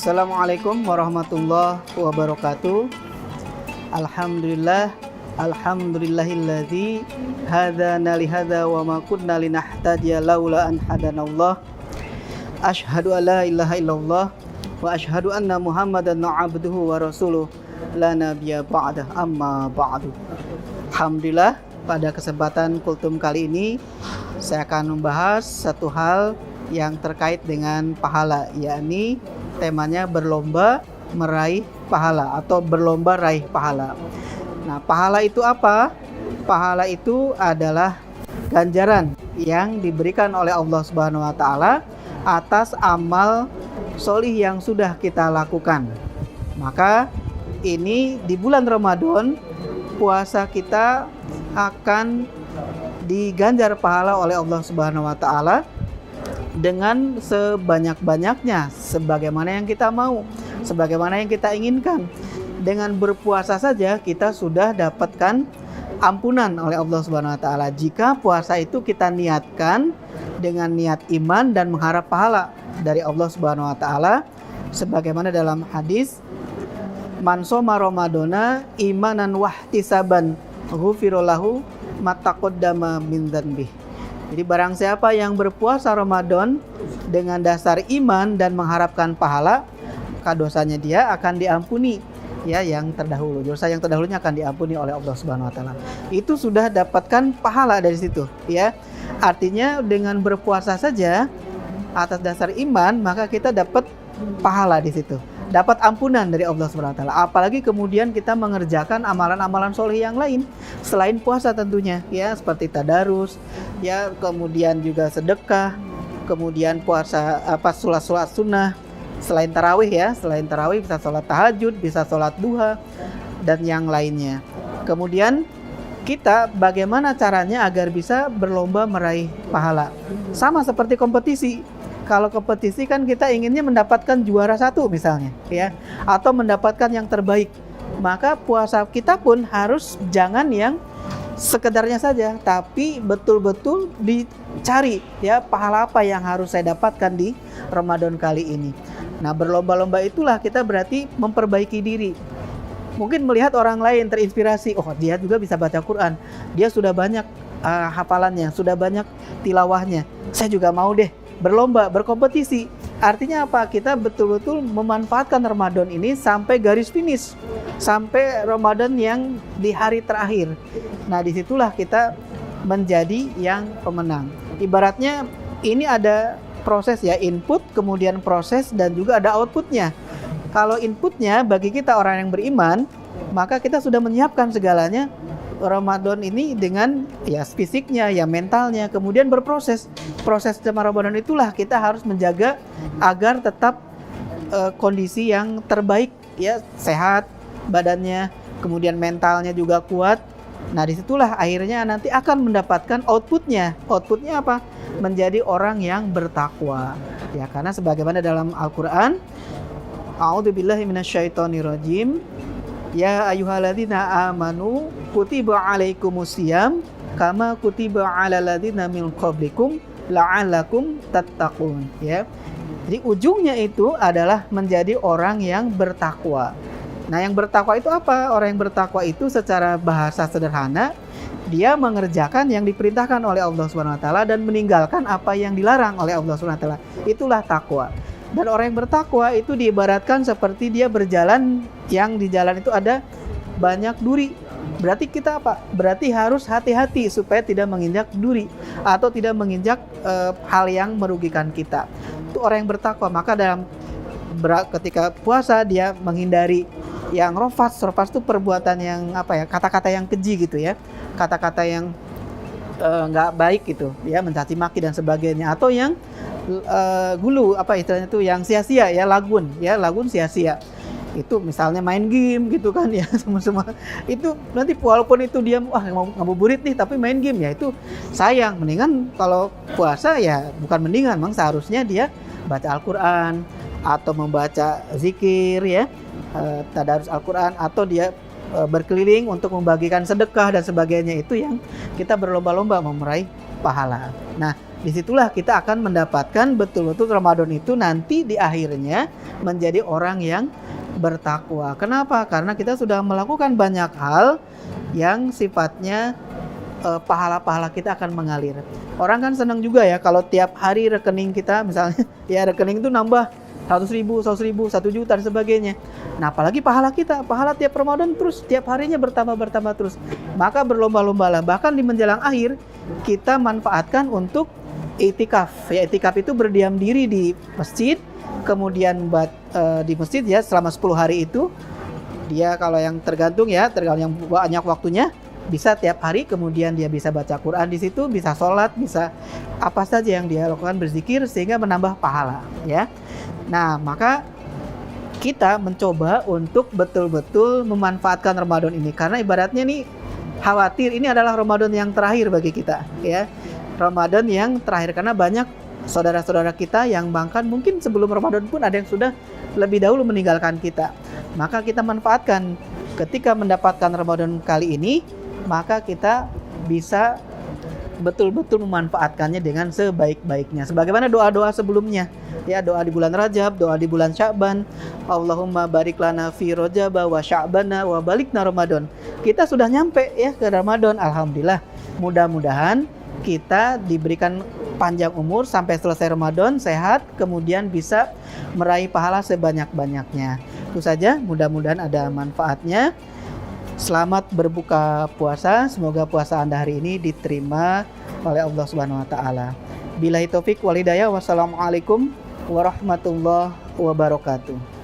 Assalamualaikum warahmatullahi wabarakatuh. Alhamdulillah, alhamdulillahilladzi hadana li hadza wa ma kunna linahtadiya laula an hadanallah. Asyhadu an la ilaha illallah wa asyhadu anna Muhammadan abduhu wa rasuluh la nabiyya ba'dah, amma ba'du. Alhamdulillah, pada kesempatan kultum kali ini saya akan membahas satu hal yang terkait dengan pahala, yakni temanya berlomba meraih pahala atau berlomba raih pahala. Nah, pahala itu apa? Pahala itu adalah ganjaran yang diberikan oleh Allah Subhanahu wa taala atas amal solih yang sudah kita lakukan. Maka ini di bulan Ramadan puasa kita akan diganjar pahala oleh Allah Subhanahu wa taala dengan sebanyak-banyaknya, sebagaimana yang kita mau, sebagaimana yang kita inginkan. Dengan berpuasa saja kita sudah dapatkan ampunan oleh Allah Subhanahu wa taala. Jika puasa itu kita niatkan dengan niat iman dan mengharap pahala dari Allah Subhanahu wa taala, sebagaimana dalam hadis, man shoma ramadhana imanan wahtisaban ghufira lahu ma taqaddama min dzanbih. Jadi barang siapa yang berpuasa Ramadan dengan dasar iman dan mengharapkan pahala, maka dosanya dia akan diampuni, ya, yang terdahulu. Dosa yang terdahulunya akan diampuni oleh Allah Subhanahu wa taala. Itu sudah dapatkan pahala dari situ, ya. Artinya dengan berpuasa saja atas dasar iman, maka kita dapat pahala di situ. Dapat ampunan dari Allah Subhanahu wa taala. Apalagi kemudian kita mengerjakan amalan-amalan soleh yang lain selain puasa tentunya, ya, seperti tadarus, ya, kemudian juga sedekah, kemudian puasa sholat sunnah, selain tarawih, ya, selain tarawih bisa sholat tahajud, bisa sholat duha dan yang lainnya. Kemudian kita bagaimana caranya agar bisa berlomba meraih pahala? Sama seperti kompetisi. Kalau kompetisi kan kita inginnya mendapatkan juara satu misalnya, ya, atau mendapatkan yang terbaik. Maka puasa kita pun harus jangan yang sekedarnya saja, tapi betul-betul dicari, ya, pahala apa yang harus saya dapatkan di Ramadan kali ini. Nah, berlomba-lomba itulah kita berarti memperbaiki diri. Mungkin melihat orang lain terinspirasi, oh dia juga bisa baca Quran, dia sudah banyak hafalannya, sudah banyak tilawahnya, saya juga mau deh berlomba, berkompetisi. Artinya apa? Kita betul-betul memanfaatkan Ramadan ini sampai garis finish, sampai Ramadan yang di hari terakhir. Nah, disitulah kita menjadi yang pemenang. Ibaratnya ini ada proses, ya, input, kemudian proses, dan juga ada outputnya. Kalau inputnya bagi kita orang yang beriman, maka kita sudah menyiapkan segalanya Ramadan ini dengan, ya, fisiknya, ya, mentalnya, kemudian berproses. Proses selama Ramadan itulah kita harus menjaga agar tetap kondisi yang terbaik, ya, sehat badannya, kemudian mentalnya juga kuat. Nah, disitulah akhirnya nanti akan mendapatkan outputnya. Outputnya apa? Menjadi orang yang bertakwa, ya, karena sebagaimana dalam Al-Quran, a'udzubillahi minasyaitonirrajim, ya ayyuhalladzina amanu kutiba alaikumusiyam kama kutiba alal ladzina min qablikum la'allakum tattaqun, ya. Jadi ujungnya itu adalah menjadi orang yang bertakwa. Nah, yang bertakwa itu apa? Orang yang bertakwa itu secara bahasa sederhana, dia mengerjakan yang diperintahkan oleh Allah Subhanahu wa taala dan meninggalkan apa yang dilarang oleh Allah Subhanahu wa taala. Itulah takwa. Dan orang yang bertakwa itu diibaratkan seperti dia berjalan, yang di jalan itu ada banyak duri. Berarti kita apa? Berarti harus hati-hati supaya tidak menginjak duri atau tidak menginjak hal yang merugikan kita. Itu orang yang bertakwa. Maka ketika puasa dia menghindari yang rofas. Rofas itu perbuatan yang apa, ya, kata-kata yang keji gitu, ya, kata-kata yang nggak baik gitu, ya, mencaci maki dan sebagainya, atau yang gulu, apa istilahnya itu, yang sia-sia, ya, lagun sia-sia. Itu misalnya main game gitu kan, ya, semua itu nanti walaupun itu dia mau ngabuburit nih tapi main game, ya, itu sayang. Mendingan kalau puasa, ya, bukan mendingan, memang seharusnya dia baca Al-Quran atau membaca zikir, ya, tadarus Al-Quran, atau dia berkeliling untuk membagikan sedekah dan sebagainya. Itu yang kita berlomba-lomba meraih pahala. Nah, disitulah kita akan mendapatkan betul-betul Ramadan itu nanti di akhirnya menjadi orang yang bertakwa. Kenapa? Karena kita sudah melakukan banyak hal yang sifatnya pahala-pahala kita akan mengalir. Orang kan senang juga ya kalau tiap hari rekening kita misalnya ya rekening itu nambah 100.000, 100.000, 1 juta dan sebagainya. Nah, apalagi pahala kita, pahala tiap Ramadan terus tiap harinya bertambah terus. Maka berlomba-lombalah. Bahkan di menjelang akhir kita manfaatkan untuk i'tikaf. Ya, i'tikaf itu berdiam diri di masjid, kemudian di masjid ya selama 10 hari itu. Dia kalau yang tergantung yang banyak waktunya bisa tiap hari, kemudian dia bisa baca Quran di situ, bisa sholat, bisa apa saja yang dia lakukan, berzikir sehingga menambah pahala ya. Nah, maka kita mencoba untuk betul-betul memanfaatkan Ramadan ini karena ibaratnya nih khawatir ini adalah Ramadan yang terakhir bagi kita ya. Ramadan yang terakhir karena banyak saudara-saudara kita yang bahkan mungkin sebelum Ramadan pun ada yang sudah lebih dahulu meninggalkan kita. Maka kita manfaatkan ketika mendapatkan Ramadan kali ini, maka kita bisa betul-betul memanfaatkannya dengan sebaik-baiknya. Sebagaimana doa-doa sebelumnya. Ya, doa di bulan Rajab, doa di bulan Sya'ban. Allahumma barik lana fi Rajab wa Sya'bana wa balikna Ramadan. Kita sudah nyampe ya ke Ramadan. Alhamdulillah. Mudah-mudahan kita diberikan panjang umur sampai selesai Ramadan, sehat, kemudian bisa meraih pahala sebanyak-banyaknya. Itu saja, mudah-mudahan ada manfaatnya. Selamat berbuka puasa. Semoga puasa Anda hari ini diterima oleh Allah Subhanahu wa taala. Billahi taufik wal hidayah. Wassalamualaikum warahmatullahi wabarakatuh.